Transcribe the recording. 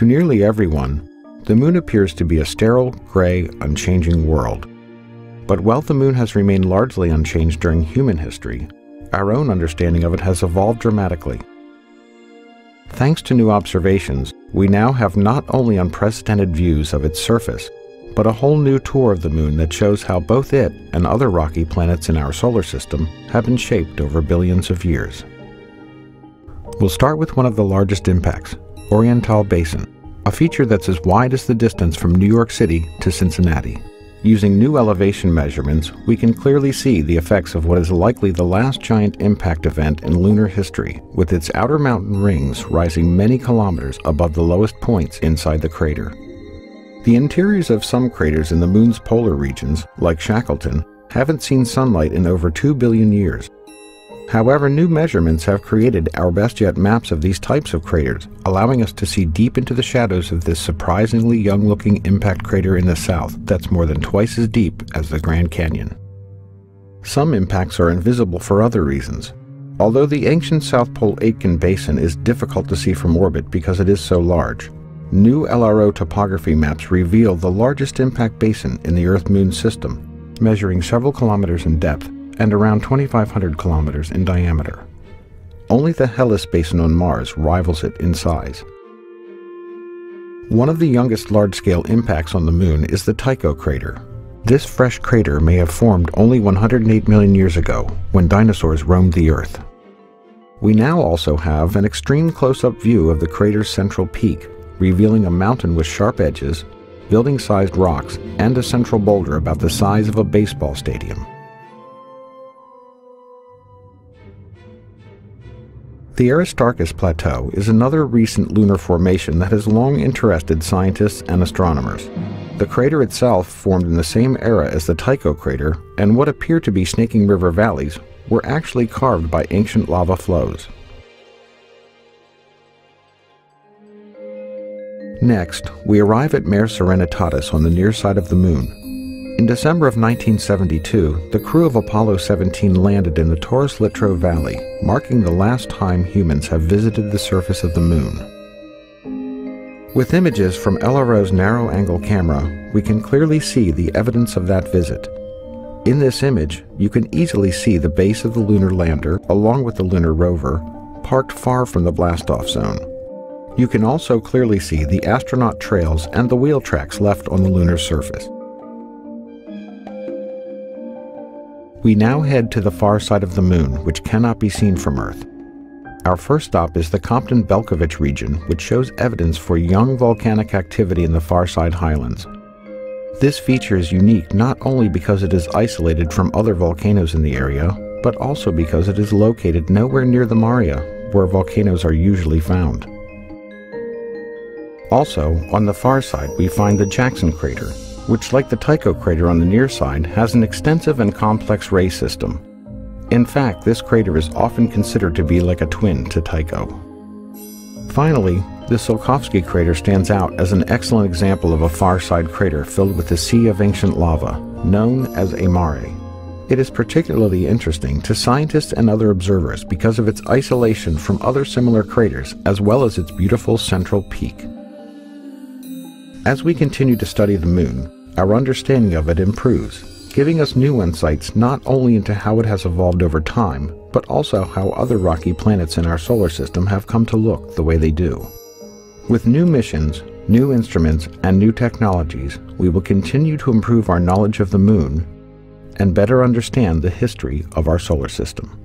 To nearly everyone, the Moon appears to be a sterile, gray, unchanging world. But while the Moon has remained largely unchanged during human history, our own understanding of it has evolved dramatically. Thanks to new observations, we now have not only unprecedented views of its surface, but a whole new tour of the Moon that shows how both it and other rocky planets in our solar system have been shaped over billions of years. We'll start with one of the largest impacts, Oriental Basin, a feature that's as wide as the distance from New York City to Cincinnati. Using new elevation measurements, we can clearly see the effects of what is likely the last giant impact event in lunar history, with its outer mountain rings rising many kilometers above the lowest points inside the crater. The interiors of some craters in the Moon's polar regions, like Shackleton, haven't seen sunlight in over 2 billion years. However, new measurements have created our best yet maps of these types of craters, allowing us to see deep into the shadows of this surprisingly young-looking impact crater in the south that's more than twice as deep as the Grand Canyon. Some impacts are invisible for other reasons. Although the ancient South Pole Aitken Basin is difficult to see from orbit because it is so large, new LRO topography maps reveal the largest impact basin in the Earth-Moon system, measuring several kilometers in depth and around 2,500 kilometers in diameter. Only the Hellas Basin on Mars rivals it in size. One of the youngest large-scale impacts on the Moon is the Tycho crater. This fresh crater may have formed only 108 million years ago, when dinosaurs roamed the Earth. We now also have an extreme close-up view of the crater's central peak, revealing a mountain with sharp edges, building-sized rocks, and a central boulder about the size of a baseball stadium. The Aristarchus Plateau is another recent lunar formation that has long interested scientists and astronomers. The crater itself formed in the same era as the Tycho crater, and what appear to be snaking river valleys were actually carved by ancient lava flows. Next, we arrive at Mare Serenitatis on the near side of the Moon. In December of 1972, the crew of Apollo 17 landed in the Taurus Littrow Valley, marking the last time humans have visited the surface of the Moon. With images from LRO's narrow-angle camera, we can clearly see the evidence of that visit. In this image, you can easily see the base of the lunar lander, along with the lunar rover, parked far from the blastoff zone. You can also clearly see the astronaut trails and the wheel tracks left on the lunar surface. We now head to the far side of the Moon, which cannot be seen from Earth. Our first stop is the Compton-Belkovich region, which shows evidence for young volcanic activity in the far side highlands. This feature is unique not only because it is isolated from other volcanoes in the area, but also because it is located nowhere near the Maria, where volcanoes are usually found. Also, on the far side, we find the Jackson crater, which, like the Tycho crater on the near side, has an extensive and complex ray system. In fact, this crater is often considered to be like a twin to Tycho. Finally, the Tsiolkovsky crater stands out as an excellent example of a far-side crater filled with a sea of ancient lava, known as a mare. It is particularly interesting to scientists and other observers because of its isolation from other similar craters, as well as its beautiful central peak. As we continue to study the Moon, our understanding of it improves, giving us new insights not only into how it has evolved over time, but also how other rocky planets in our solar system have come to look the way they do. With new missions, new instruments, and new technologies, we will continue to improve our knowledge of the Moon and better understand the history of our solar system.